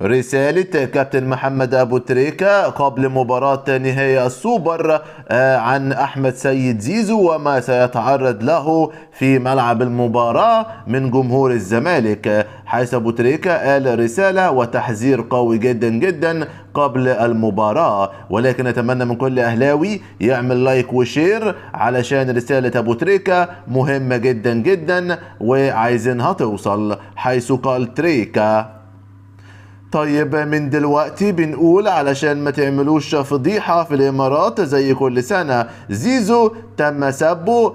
رسالة كابتن محمد أبو تريكة قبل مباراة نهائي السوبر عن أحمد سيد زيزو وما سيتعرض له في ملعب المباراة من جمهور الزمالك، حيث أبو تريكة قال رسالة وتحذير قوي جدا جدا قبل المباراة، ولكن نتمنى من كل أهلاوي يعمل لايك وشير علشان رسالة أبو تريكة مهمة جدا جدا وعايزينها توصل، حيث قال تريكة: طيب من دلوقتي بنقول علشان ما تعملوش فضيحة في الإمارات زي كل سنة، زيزو تم سبه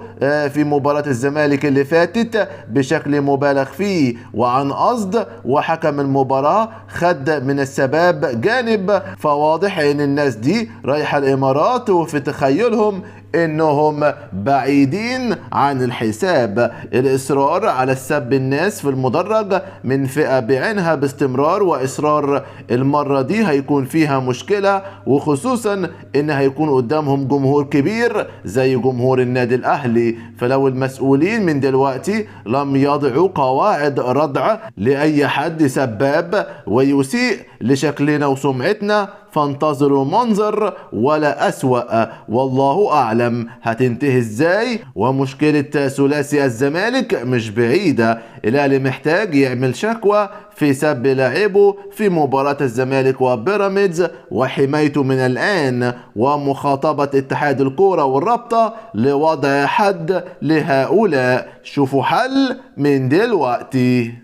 في مباراة الزمالك اللي فاتت بشكل مبالغ فيه وعن قصد، وحكم المباراة خد من السباب جانب، فواضح ان الناس دي رايحة الإمارات وفي تخيلهم انهم بعيدين عن الحساب. الاصرار على السب الناس في المدرج من فئة بعينها باستمرار واصرار المرة دي هيكون فيها مشكلة، وخصوصا ان هيكون قدامهم جمهور كبير زي جمهور النادي الاهلي، فلو المسؤولين من دلوقتي لم يضعوا قواعد ردع لاي حد سباب ويسيء لشكلنا وسمعتنا فانتظروا منظر ولا أسوأ، والله أعلم هتنتهي ازاي. ومشكلة ثلاثي الزمالك مش بعيدة، الأهلي محتاج يعمل شكوى في سب لاعبه في مباراة الزمالك وبيراميدز وحمايته من الآن، ومخاطبة اتحاد الكورة والرابطة لوضع حد لهؤلاء. شوفوا حل من دلوقتي.